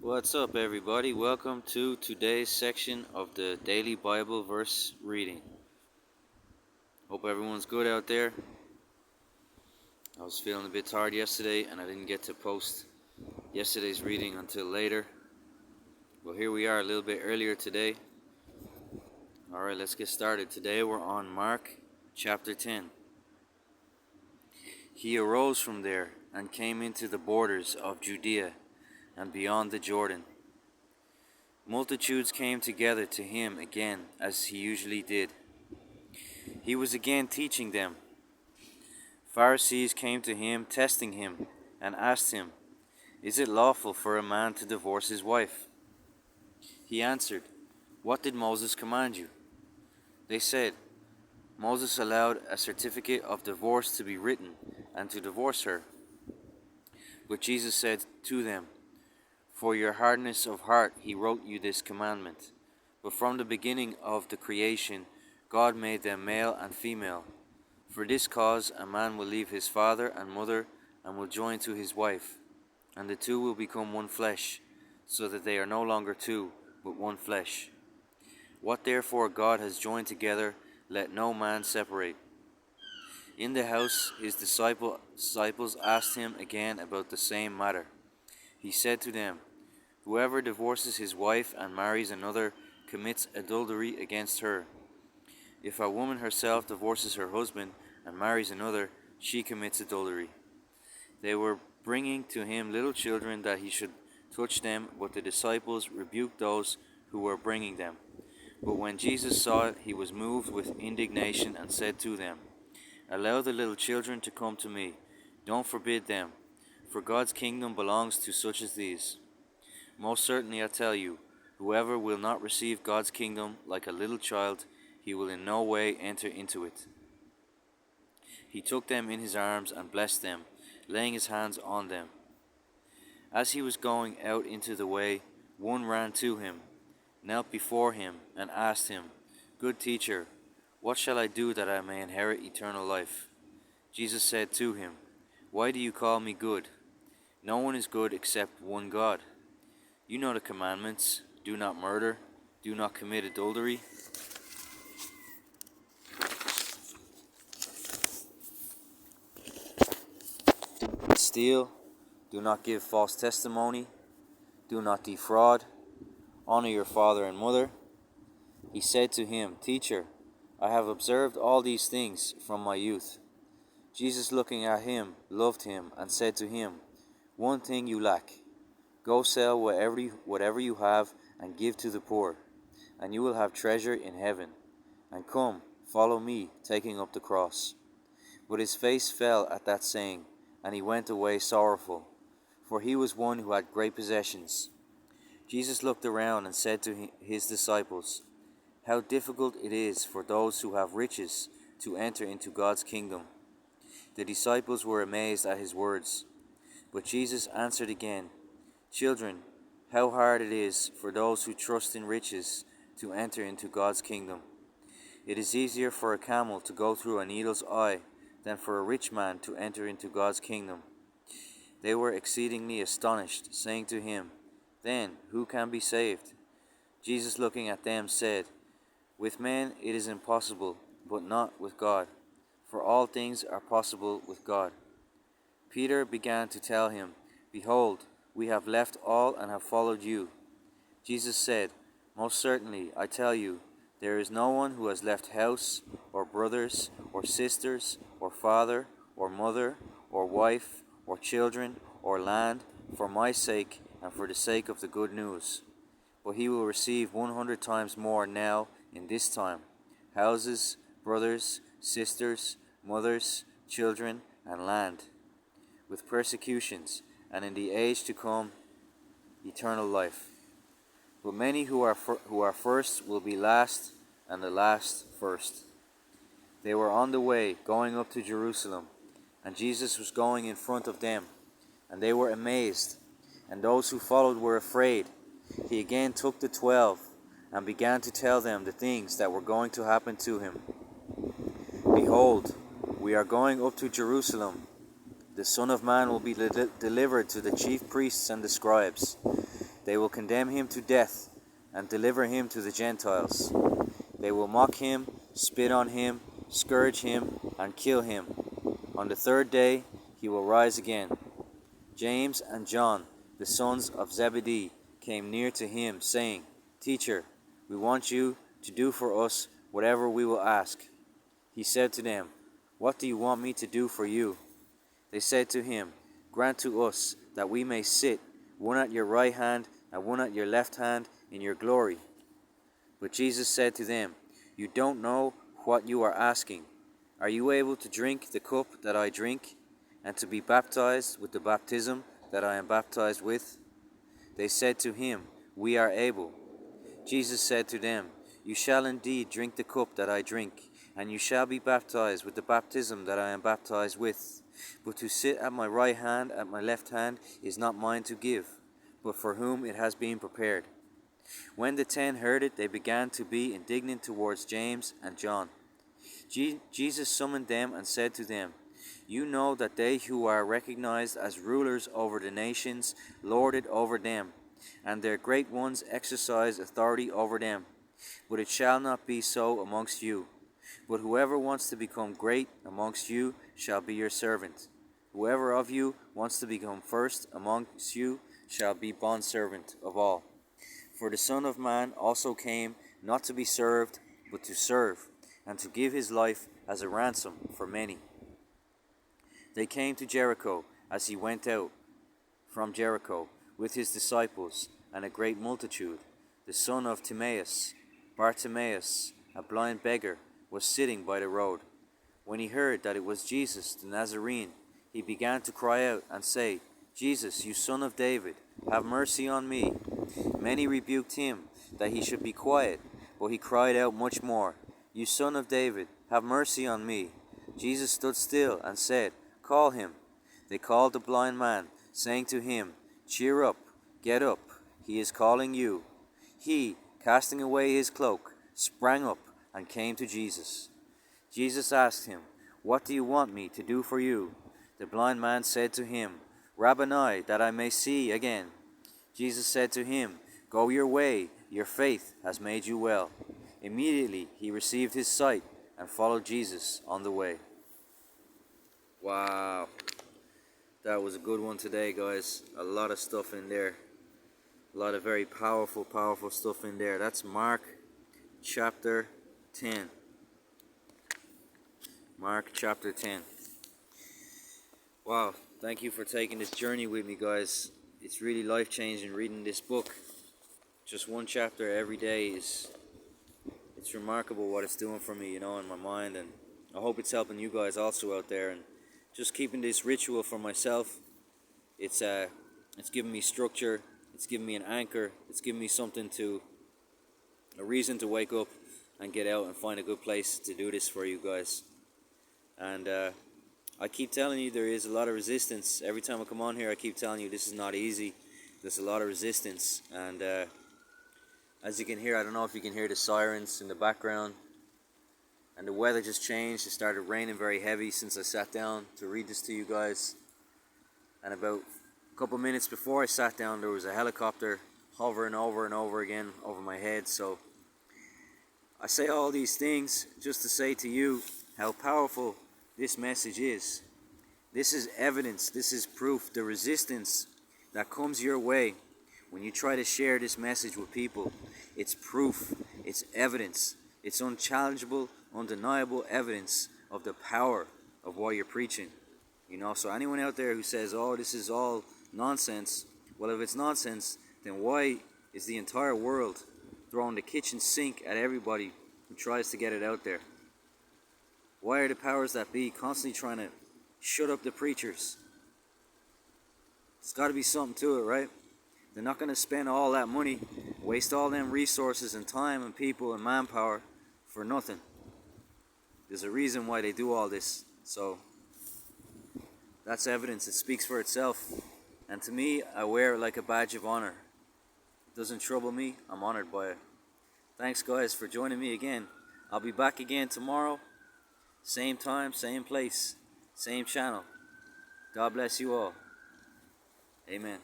What's up, everybody? Welcome to today's section of the Daily Bible Verse Reading. Hope everyone's good out there. I was feeling a bit tired yesterday and I didn't get to post yesterday's reading until later. Well, here we are a little bit earlier today. Alright, let's get started. Today we're on Mark chapter 10. He arose from there and came into the borders of Judea and beyond the Jordan. Multitudes came together to him again, as he usually did. He was again teaching them. Pharisees came to him, testing him, and asked him, "Is it lawful for a man to divorce his wife?" He answered, "What did Moses command you?" They said, "Moses allowed a certificate of divorce to be written, and to divorce her." But Jesus said to them, "For your hardness of heart he wrote you this commandment. But from the beginning of the creation, God made them male and female. For this cause a man will leave his father and mother and will join to his wife, and the two will become one flesh, so that they are no longer two, but one flesh. What therefore God has joined together, let no man separate." In the house his disciples asked him again about the same matter. He said to them, "Whoever divorces his wife and marries another commits adultery against her. If a woman herself divorces her husband and marries another, she commits adultery." They were bringing to him little children that he should touch them, but the disciples rebuked those who were bringing them. But when Jesus saw it, he was moved with indignation and said to them, "Allow the little children to come to me. Don't forbid them, for God's kingdom belongs to such as these. Most certainly I tell you, whoever will not receive God's kingdom like a little child, he will in no way enter into it." He took them in his arms and blessed them, laying his hands on them. As he was going out into the way, one ran to him, knelt before him, and asked him, "Good teacher, what shall I do that I may inherit eternal life?" Jesus said to him, "Why do you call me good? No one is good except one God. You know the commandments: do not murder, do not commit adultery, steal, do not give false testimony, do not defraud, honor your father and mother." He said to him, "Teacher, I have observed all these things from my youth." Jesus, looking at him, loved him and said to him, "One thing you lack. Go sell whatever you have and give to the poor, and you will have treasure in heaven. And come, follow me," taking up the cross. But his face fell at that saying, and he went away sorrowful, for he was one who had great possessions. Jesus looked around and said to his disciples, "How difficult it is for those who have riches to enter into God's kingdom." The disciples were amazed at his words. But Jesus answered again, "Children, how hard it is for those who trust in riches to enter into God's kingdom. It is easier for a camel to go through a needle's eye than for a rich man to enter into God's kingdom." They were exceedingly astonished, saying to him, "Then who can be saved?" Jesus, looking at them, said, "With men it is impossible, but not with God, for all things are possible with God." Peter began to tell him, "Behold, we have left all and have followed you." Jesus said, "Most certainly, I tell you, there is no one who has left house, or brothers, or sisters, or father, or mother, or wife, or children, or land, for my sake and for the sake of the good news, but he will receive 100 times more now in this time, houses, brothers, sisters, mothers, children, and land, with persecutions, and in the age to come, eternal life. But many who are first will be last, and the last first." They were on the way, going up to Jerusalem, and Jesus was going in front of them, and they were amazed, and those who followed were afraid. He again took the 12, and began to tell them the things that were going to happen to him. "Behold, we are going up to Jerusalem. The Son of Man will be delivered to the chief priests and the scribes. They will condemn him to death and deliver him to the Gentiles. They will mock him, spit on him, scourge him, and kill him. On the third day he will rise again." James and John, the sons of Zebedee, came near to him, saying, "Teacher, we want you to do for us whatever we will ask." He said to them, "What do you want me to do for you?" They said to him, "Grant to us that we may sit, one at your right hand and one at your left hand, in your glory." But Jesus said to them, "You don't know what you are asking. Are you able to drink the cup that I drink, and to be baptized with the baptism that I am baptized with?" They said to him, "We are able." Jesus said to them, "You shall indeed drink the cup that I drink, and you shall be baptized with the baptism that I am baptized with. But to sit at my right hand, at my left hand, is not mine to give, but for whom it has been prepared." When the 10 heard it, they began to be indignant towards James and John. Jesus summoned them and said to them, "You know that they who are recognized as rulers over the nations lord it over them, and their great ones exercise authority over them. But it shall not be so amongst you. But whoever wants to become great amongst you shall be your servant. Whoever of you wants to become first amongst you shall be bondservant of all. For the Son of Man also came not to be served, but to serve, and to give his life as a ransom for many." They came to Jericho as he went out from Jericho with his disciples and a great multitude. The son of Timaeus, Bartimaeus, a blind beggar, was sitting by the road. When he heard that it was Jesus the Nazarene, he began to cry out and say, "Jesus, you son of David, have mercy on me." Many rebuked him that he should be quiet, but he cried out much more, "You son of David, have mercy on me." Jesus stood still and said, "Call him." They called the blind man, saying to him, "Cheer up, get up, he is calling you." He, casting away his cloak, sprang up and came to Jesus. Jesus asked him, "What do you want me to do for you?" The blind man said to him, "Rabboni, that I may see again." Jesus said to him, "Go your way, your faith has made you well." Immediately he received his sight and followed Jesus on the way. Wow, that was a good one today, guys. A lot of stuff in there. A lot of very powerful stuff in there. That's Mark chapter 10. Mark chapter 10. Wow, thank you for taking this journey with me, guys. It's really life-changing reading this book. Just one chapter every day it's remarkable what it's doing for me, in my mind, and I hope it's helping you guys also out there. And just keeping this ritual for myself, it's giving me structure, it's giving me an anchor, it's giving me a reason to wake up and get out and find a good place to do this for you guys. And I keep telling you, there is a lot of resistance. Every time I come on here, I keep telling you this is not easy. There's a lot of resistance, and as you can hear, I don't know if you can hear the sirens in the background, and the weather just changed. It started raining very heavy since I sat down to read this to you guys, and about a couple minutes before I sat down, there was a helicopter hovering over and over again over my head. So I say all these things just to say to you how powerful this message is. This is evidence, this is proof. The resistance that comes your way when you try to share this message with people, it's proof, it's evidence, it's unchallengeable, undeniable evidence of the power of what you're preaching. So anyone out there who says, "Oh, this is all nonsense," well, if it's nonsense, then why is the entire world throwing the kitchen sink at everybody who tries to get it out there? Why are the powers that be constantly trying to shut up the preachers? There's got to be something to it, right? They're not going to spend all that money, waste all them resources and time and people and manpower for nothing. There's a reason why they do all this. So that's evidence. It speaks for itself. And to me, I wear it like a badge of honor. It doesn't trouble me. I'm honored by it. Thanks, guys, for joining me again. I'll be back again tomorrow. Same time, same place, same channel. God bless you all. Amen.